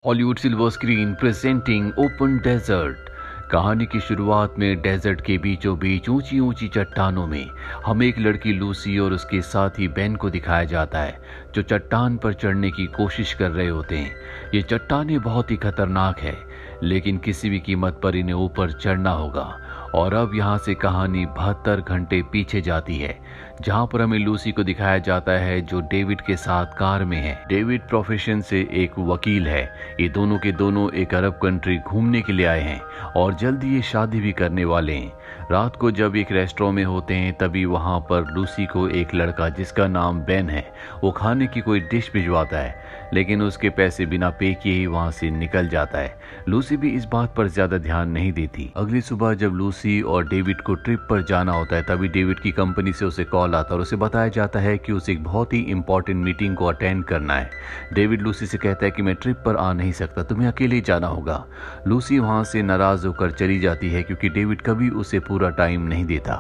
Hollywood silver screen presenting open desert. कहानी की शुरुआत में डेजर्ट के बीचों बीच ऊंची ऊंची चट्टानों में हमें एक लड़की लूसी और उसके साथी बेन को दिखाया जाता है, जो चट्टान पर चढ़ने की कोशिश कर रहे होते हैं। ये चट्टानें बहुत ही खतरनाक है, लेकिन किसी भी कीमत पर इन्हें ऊपर चढ़ना होगा। और अब यहाँ से कहानी 72 घंटे पीछे जाती है, जहाँ पर हमें लूसी को दिखाया जाता है, जो डेविड के साथ कार में है। डेविड प्रोफेशन से एक वकील है। ये दोनों के दोनों एक अरब कंट्री घूमने के लिए आए हैं और जल्दी ये शादी भी करने वाले हैं। रात को जब एक रेस्टोरेंट में होते हैं, तभी वहाँ पर लूसी को एक लड़का जिसका नाम बेन है, वो खाने की कोई डिश भिजवाता है, लेकिन उसके पैसे बिना पे किए ही वहाँ से निकल जाता है। लूसी भी इस बात पर ज्यादा ध्यान नहीं देती। अगली सुबह जब लूसी और डेविड को ट्रिप पर जाना होता है, तभी डेविड की कंपनी से उसे कॉल आता है और उसे बताया जाता है कि उसे एक बहुत ही इंपॉर्टेंट मीटिंग को अटेंड करना है। डेविड लूसी से कहता है कि मैं ट्रिप पर आ नहीं सकता, तुम्हें अकेले जाना होगा। लूसी वहाँ से नाराज होकर चली जाती है, क्योंकि डेविड कभी उसे पूरा टाइम नहीं देता।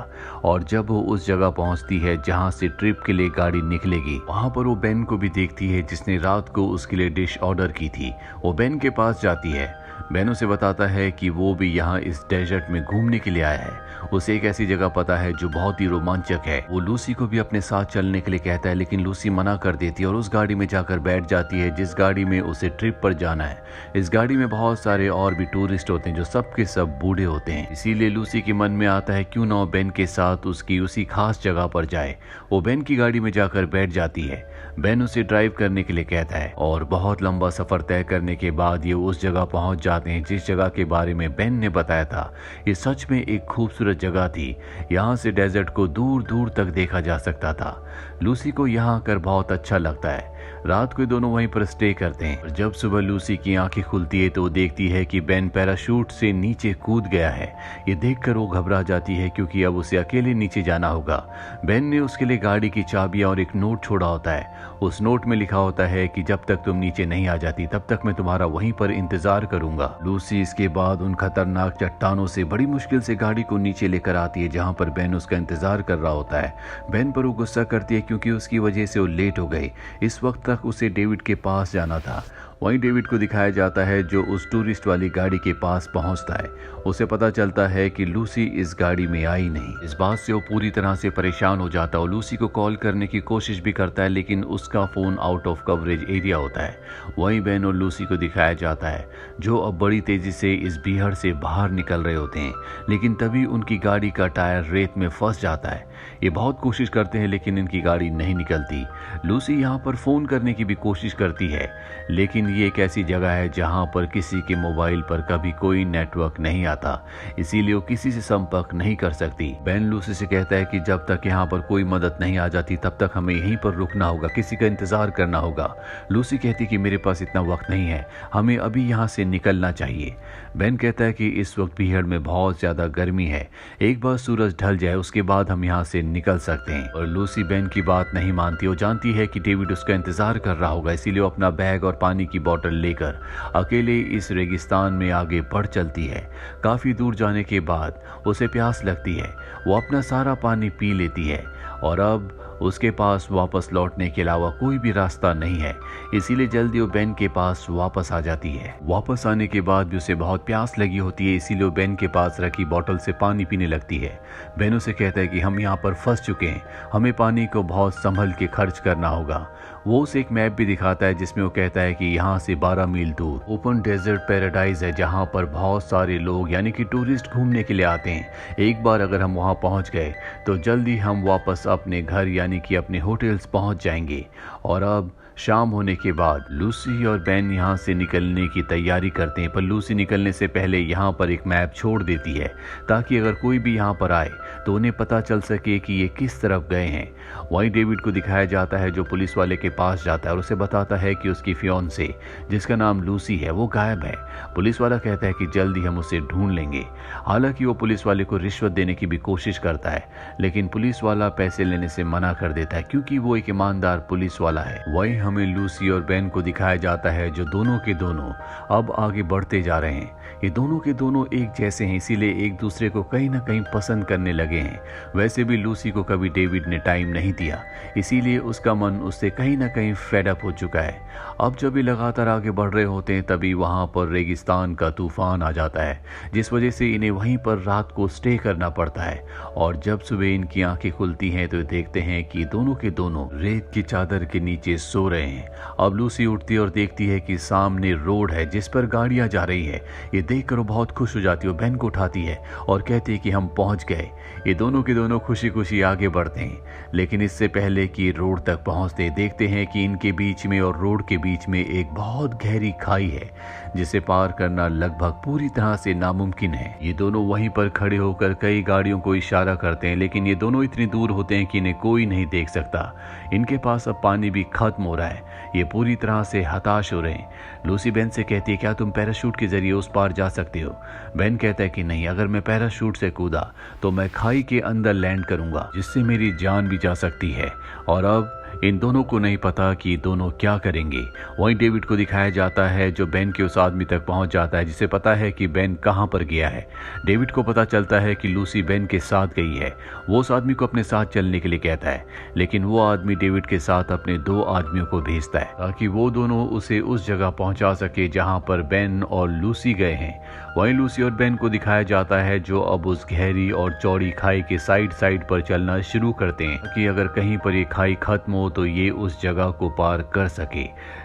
और जब वो उस जगह पहुंचती है जहां से ट्रिप के लिए गाड़ी निकलेगी, वहां पर वो बेन को भी देखती है, जिसने रात को उसके लिए डिश ऑर्डर की थी। वो बेन के पास जाती है। बेन उसे बताता है कि वो भी यहाँ इस डेजर्ट में घूमने के लिए आया है। उसे एक ऐसी जगह पता है जो बहुत ही रोमांचक है। वो लूसी को भी अपने साथ चलने के लिए कहता है, लेकिन लूसी मना कर देती है और उस गाड़ी में जाकर बैठ जाती है जिस गाड़ी में उसे ट्रिप पर जाना है। इस गाड़ी में बहुत सारे और भी टूरिस्ट होते हैं, जो सब के सब बूढ़े होते हैं। इसीलिए लूसी के मन में आता है क्यों ना बेन के साथ उसकी उसी खास जगह पर जाए। वो बेन की गाड़ी में जाकर बैठ जाती है। बेन उसे ड्राइव करने के लिए कहता है और बहुत लंबा सफर तय करने के बाद ये उस जगह पहुंच जाते हैं जिस जगह के बारे में बेन ने बताया था। ये सच में एक खूबसूरत जगह थी। यहाँ से डेजर्ट को दूर दूर तक देखा जा सकता था। लूसी को यहाँ आकर बहुत अच्छा लगता है। रात को दोनों वहीं पर स्टे करते हैं और जब सुबह लूसी की आंखें खुलती है तो वो देखती है कि बेन पैराशूट से नीचे कूद गया है। ये देखकर वो घबरा जाती है, क्योंकि अब उसे अकेले नीचे जाना होगा। बेन ने उसके लिए गाड़ी की चाबियां और एक नोट छोड़ा होता है। उस नोट में लिखा होता है कि जब तक तुम नीचे नहीं आ जाती, तब तक मैं तुम्हारा वहीं पर इंतजार करूंगा। लूसी इसके बाद उन खतरनाक चट्टानों से बड़ी मुश्किल से गाड़ी को नीचे लेकर आती है, जहां पर बेन उसका इंतजार कर रहा होता है। बेन पर वो गुस्सा करती है, क्योंकि उसकी वजह से वो लेट हो गई। इस वक्त तक उसे डेविड के पास जाना था। वहीं डेविड को दिखाया जाता है, जो उस टूरिस्ट वाली गाड़ी के पास पहुंचता है। उसे पता चलता है कि लूसी इस गाड़ी में आई नहीं। इस बात से वो पूरी तरह से परेशान हो जाता है और लूसी को कॉल करने की कोशिश भी करता है, लेकिन उसका phone out of coverage area होता है। वहीं बेन और लूसी को दिखाया जाता है, जो अब बड़ी तेजी से इस बीहड़ से बाहर निकल रहे होते हैं, लेकिन तभी उनकी गाड़ी का टायर रेत में फंस जाता है। ये बहुत कोशिश करते हैं, लेकिन इनकी गाड़ी नहीं निकलती। लूसी यहाँ पर फोन करने की भी कोशिश करती है, लेकिन ये एक ऐसी जगह है जहाँ पर किसी के मोबाइल पर कभी कोई नेटवर्क नहीं आता, इसीलिए वो किसी से संपर्क नहीं कर सकती। बेन लूसी से कहता है कि जब तक यहाँ पर कोई मदद नहीं आ जाती, तब तक हमें यहीं पर रुकना होगा, किसी का इंतजार करना होगा। लूसी कहती कि मेरे पास इतना वक्त नहीं है, हमें अभी यहाँ से निकलना चाहिए। बेन कहता है कि इस वक्त भीड़ में बहुत ज्यादा गर्मी है, एक बार सूरज ढल जाए उसके बाद हम यहाँ से निकल सकते हैं। और लूसी बेन की बात नहीं मानती। वो जानती है कि डेविड उसका इंतजार कर रहा होगा, इसीलिए वो अपना बैग और पानी की बोतल लेकर अकेले इस रेगिस्तान में आगे बढ़ चलती है। काफी दूर जाने के बाद उसे प्यास लगती है। वो अपना सारा पानी पी लेती है और अब उसके पास वापस लौटने के अलावा कोई भी रास्ता नहीं है, इसीलिए जल्दी वो बेन के पास वापस आ जाती है। वापस आने के बाद भी उसे बहुत प्यास लगी होती है, इसीलिए वो बेन के पास रखी बोतल से पानी पीने लगती है। बेन उसे कहता है कि हम यहाँ पर फंस चुके हैं, हमें पानी को बहुत संभल के खर्च करना होगा। वो उसे एक मैप भी दिखाता है, जिसमें वो कहता है कि यहाँ से 12 मील दूर ओपन डेजर्ट पैराडाइज है, जहाँ पर बहुत सारे लोग यानी कि टूरिस्ट घूमने के लिए आते हैं। एक बार अगर हम वहाँ पहुँच गए तो जल्दी हम वापस अपने घर यानी कि अपने होटल्स पहुँच जाएंगे। और अब शाम होने के बाद लूसी और बेन यहाँ से निकलने की तैयारी करते हैं, पर लूसी निकलने से पहले यहाँ पर एक मैप छोड़ देती है, ताकि अगर कोई भी यहाँ पर आए तो उन्हें पता चल सके कि ये किस तरफ गए हैं। वहीं डेविड को दिखाया जाता है, जो पुलिस वाले के पास जाता है और उसे बताता है कि उसकी फियोंसे, जिसका नाम लूसी है, वो गायब है। पुलिस वाला कहता है कि जल्दी हम उसे ढूंढ लेंगे। हालांकि वो पुलिस वाले को रिश्वत देने की भी कोशिश करता है, लेकिन पुलिस वाला पैसे लेने से मना कर देता है, क्योंकि वो एक ईमानदार पुलिस वाला है। वहीं हमें लूसी और बेन को दिखाया जाता है, जो दोनों के दोनों अब आगे बढ़ते जा रहे हैं। ये दोनों के दोनों एक जैसे हैं, इसीलिए एक दूसरे को कहीं ना कहीं पसंद करने लगे हैं। वैसे भी लूसी को कभी डेविड ने टाइम नहीं नहीं दिया, इसीलिए उसका मन उससे कहीं ना कहीं फेड अप हो चुका है। अब जब ये लगातार आगे बढ़ रहे होते हैं तभी वहाँ पर रेगिस्तान का तूफान आ जाता है, जिस वजह से इन्हें वहीं पर रात को स्टे करना पड़ता है। और जब सुबह इनकी आंखें खुलती हैं तो देखते हैं कि दोनों के दोनों रेत की चादर के नीचे सो रहे हैं। अब लूसी उठती है और देखती है कि सामने रोड है जिस पर गाड़ियां जा रही है। ये देखकर वो बहुत खुश हो जाती है, वो बेन को उठाती है और कहती है कि हम पहुंच गए। ये दोनों के दोनों खुशी खुशी आगे बढ़ते हैं, लेकिन इससे पहले कि रोड तक पहुंचते देखते हैं कि इनके बीच में और रोड के बीच में एक बहुत गहरी खाई है जिसे पार करना लगभग पूरी तरह से नामुमकिन है। ये दोनों वहीं पर खड़े होकर कई गाड़ियों को इशारा करते हैं, लेकिन ये दोनों इतनी दूर होते हैं कि इन्हें कोई नहीं देख सकता। इनके पास अब पानी भी खत्म हो रहा है, ये पूरी तरह से हताश हो रहे हैं। लूसी बेन से कहती है, क्या तुम पैराशूट के जरिए उस पार जा सकते हो? बेन कहता है कि नहीं, अगर मैं पैराशूट से कूदा तो मैं खाई के अंदर लैंड करूंगा, जिससे मेरी जान भी जा सकती है। और अब इन दोनों को नहीं पता कि दोनों क्या करेंगे। वहीं डेविड को दिखाया जाता है जो बेन के उस आदमी तक पहुंच जाता है जिसे पता है कि बेन कहां पर गया है। डेविड को पता चलता है कि लूसी बेन के साथ गई है। वो उस आदमी को अपने साथ चलने के लिए कहता है, लेकिन वो आदमी डेविड के साथ अपने 2 आदमियों को भेजता है ताकि वो दोनों उसे उस जगह पहुंचा सके जहां पर बेन और लूसी गए हैं। वहीं लूसी और बेन को दिखाया जाता है जो अब उस गहरी और चौड़ी खाई के साइड पर चलना शुरू करते हैं कि अगर कहीं पर ये खाई खत्म हो तो ये उस जगह को पार कर सके।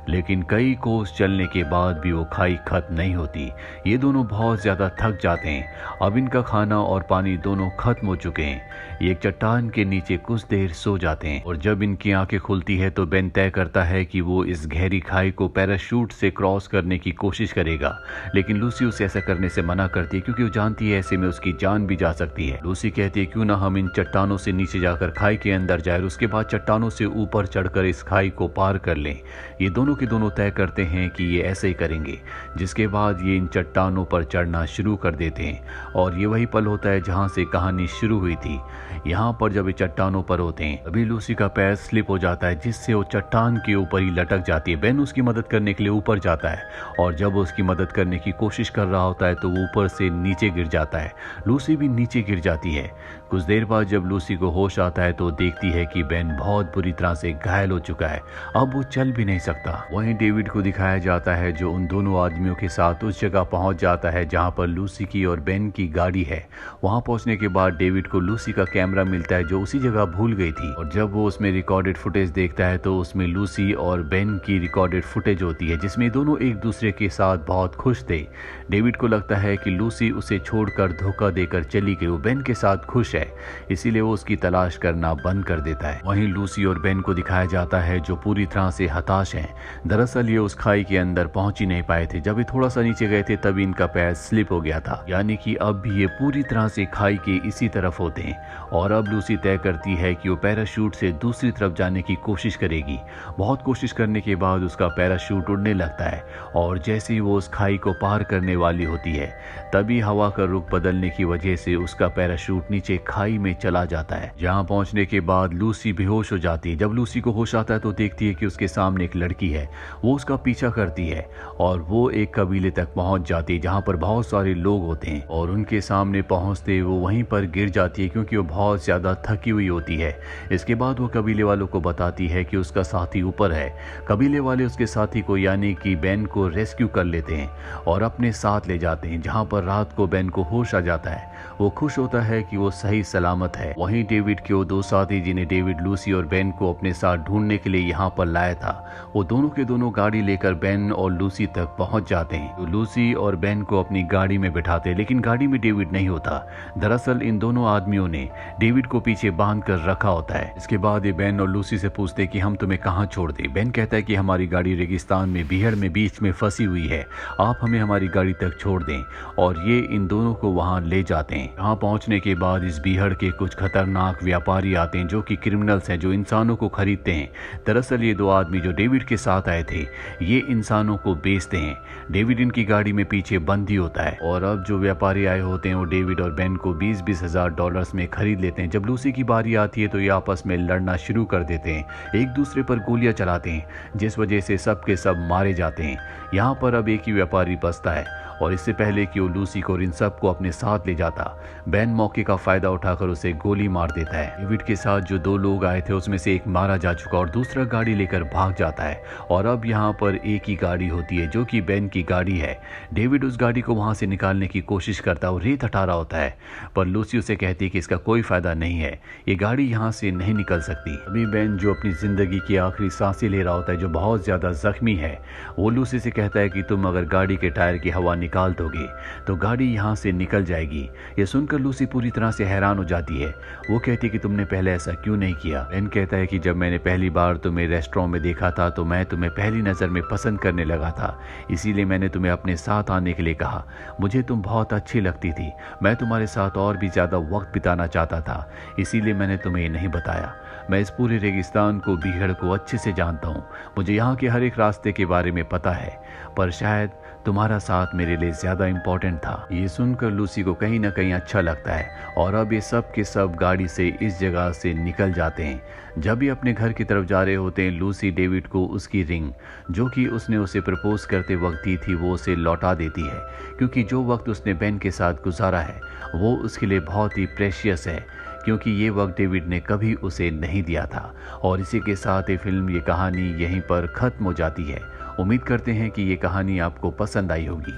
लेकिन कई कोस चलने के बाद भी वो खाई खत्म नहीं होती। ये दोनों बहुत ज्यादा थक जाते हैं। अब इनका खाना और पानी दोनों खत्म हो चुके हैं। ये एक चट्टान के नीचे कुछ देर सो जाते हैं और जब इनकी आंखें खुलती है तो बेन तय करता है कि वो इस गहरी खाई को पैराशूट से क्रॉस करने की कोशिश करेगा, लेकिन लूसी उसे ऐसा करने से मना करती है क्योंकि वो जानती है ऐसे में उसकी जान भी जा सकती है। लूसी कहती है, क्यों ना हम इन चट्टानों से नीचे जाकर खाई के अंदर जाए और उसके बाद चट्टानों से ऊपर चढ़कर इस खाई को पार कर लें। ये दोनों के दोनों तय करते हैं कि ये ऐसे ही करेंगे, जिसके बाद ये इन चट्टानों पर चढ़ना शुरू कर देते हैं। और ये वही पल होता है जहां से कहानी शुरू हुई थी। यहाँ पर जब ये चट्टानों पर होते हैं तभी लूसी का पैर स्लिप हो जाता है जिससे वो चट्टान के ऊपर ही लटक जाती है। बेन उसकी मदद करने के लिए ऊपर जाता है और जब वो उसकी मदद करने की कोशिश कर रहा होता है तो वो ऊपर से नीचे गिर जाता है। लूसी भी नीचे गिर जाती है। कुछ देर बाद जब लूसी को होश आता है तो देखती है कि बेन बहुत बुरी तरह से घायल हो चुका है, अब वो चल भी नहीं सकता। वहीं डेविड को दिखाया जाता है जो उन दोनों आदमियों के साथ उस जगह पहुंच जाता है जहां पर लूसी की और बेन की गाड़ी है। वहां पहुंचने के बाद डेविड को लूसी का कैमरा मिलता है जो उसी जगह भूल गई थी और जब वो उसमें रिकॉर्डेड फुटेज देखता है तो उसमें लूसी और बेन की रिकॉर्डेड फुटेज होती है जिसमें दोनों एक दूसरे के साथ बहुत खुश थे। डेविड को लगता है कि लूसी उसे छोड़कर धोखा देकर चली गई, वो बेन के साथ खुश है, इसीलिए वो उसकी तलाश करना बंद कर देता है। वहीं लूसी और बेन को दिखाया जाता है जो पूरी तरह से हताश हैं। दरअसल ये उस खाई के अंदर पहुंच ही नहीं पाए थे। जब ये थोड़ा सा नीचे गए थे तभी इनका पैर स्लिप हो गया था, यानी कि अब भी ये पूरी तरह से खाई के इसी तरफ होते हैं। और अब लूसी तय करती है कि वो पैराशूट से दूसरी तरफ जाने की कोशिश करेगी। बहुत कोशिश करने के बाद उसका पैराशूट उड़ने लगता है और जैसे ही वो उस खाई को पार करने वाली होती है तभी हवा का रुख बदलने की वजह से उसका पैराशूट नीचे खाई में चला जाता है। जहां पहुंचने के बाद लूसी बेहोश हो जाती है। जब लूसी को होश आता है तो देखती है कि उसके सामने एक लड़की है, वो उसका पीछा करती है और वो एक कबीले तक पहुंच जाती है जहां पर बहुत सारे लोग होते हैं और उनके सामने पहुंचते वो वहीं पर गिर जाती है क्योंकि वो बहुत ज्यादा थकी हुई होती है। इसके बाद वो कबीले वालों को बताती है कि उसका साथी ऊपर है। कबीले वाले उसके साथी को यानी कि बेन को रेस्क्यू कर लेते हैं और अपने साथ ले जाते हैं जहां पर रात को बेन को होश आ जाता है। वो खुश होता है कि वो सही सलामत है। वहीं डेविड के वो 2 साथी जिन्हें डेविड लूसी और बेन को अपने साथ ढूंढने के लिए यहाँ पर लाया था, वो दोनों के दोनों गाड़ी लेकर बेन और लूसी तक पहुंच जाते हैं। तो लूसी और बेन को अपनी गाड़ी में बिठाते हैं, लेकिन गाड़ी में डेविड नहीं होता। दरअसल इन दोनों आदमियों ने डेविड को पीछे बांध कर रखा होता है। इसके बाद ये बेन और लूसी से पूछते कि हम तुम्हें कहाँ छोड़ दें। बेन कहता है कि हमारी गाड़ी रेगिस्तान में बीहड़ में बीच में फंसी हुई है, आप हमें हमारी गाड़ी तक छोड़ दें। और ये इन दोनों को वहां ले जाते हैं। यहाँ पहुंचने के बाद इस बीहड़ के कुछ खतरनाक व्यापारी आते हैं जो कि क्रिमिनल्स हैं, जो इंसानों को खरीदते हैं। दरअसल ये दो आदमी जो डेविड के साथ आए थे, ये इंसानों को बेचते हैं। डेविड इनकी गाड़ी में पीछे बंदी होता है और अब जो व्यापारी आए होते हैं वो डेविड और बेन को 20-20 हजार डॉलर्स में खरीद लेते हैं। जब लूसी की बारी आती है तो ये आपस में लड़ना शुरू कर देते हैं, एक दूसरे पर गोलियां चलाते हैं, जिस वजह से सब के सब मारे जाते हैं। यहाँ पर अब एक ही व्यापारी बचता है और इससे पहले कि वो लूसी को और इन सब को अपने साथ ले जाता, बेन मौके का फायदा उठाकर उसे गोली मार देता है। डेविड के साथ जो दो लोग आए थे उसमें से एक मारा जा चुका और दूसरा गाड़ी लेकर भाग जाता है और अब यहाँ पर एक ही गाड़ी होती है जो कि बेन की गाड़ी है। डेविड उस गाड़ी को वहां से निकालने की कोशिश करता है और रेत हटा रहा होता है, पर लूसी उसे कहती है कि इसका कोई फायदा नहीं है, ये गाड़ी यहाँ से नहीं निकल सकती। अभी बेन जो अपनी जिंदगी की आखिरी सांसें ले रहा होता है, जो बहुत ज्यादा जख्मी है, वो लूसी से कहता है कि तुम अगर गाड़ी के टायर की हवा निकाल दोगे तो गाड़ी यहाँ से निकल जाएगी। ये सुनकर लूसी पूरी तरह से हैरान हो जाती है। वो कहती है कि तुमने पहले ऐसा क्यों नहीं किया। बेन कहता है कि जब मैंने पहली बार तुम्हें रेस्टोरेंट में देखा था तो मैं तुम्हें पहली नज़र में पसंद करने लगा था, इसीलिए मैंने तुम्हें अपने साथ आने के लिए कहा। मुझे तुम बहुत अच्छी लगती थी, मैं तुम्हारे साथ और भी ज़्यादा वक्त बिताना चाहता था, इसीलिए मैंने तुम्हें ये नहीं बताया। मैं इस पूरे रेगिस्तान को, बीहड़ को अच्छे से जानता हूँ, मुझे यहाँ के हर एक रास्ते के बारे में पता है, पर शायद तुम्हारा साथ मेरे लिए ज्यादा इम्पोर्टेंट था। ये सुनकर लूसी को कहीं ना कहीं अच्छा लगता है और अब ये सब के सब गाड़ी से इस जगह से निकल जाते हैं। जब ये अपने घर की तरफ जा रहे होते हैं, लूसी डेविड को उसकी रिंग, जो कि उसने उसे प्रपोज करते वक्त दी थी, वो उसे लौटा देती है, क्योंकि जो वक्त उसने बेन के साथ गुजारा है वो उसके लिए बहुत ही प्रेशियस है, क्योंकि ये वक्त डेविड ने कभी उसे नहीं दिया था। और इसी के साथ ये फिल्म, ये कहानी यहीं पर ख़त्म हो जाती है। उम्मीद करते हैं कि ये कहानी आपको पसंद आई होगी।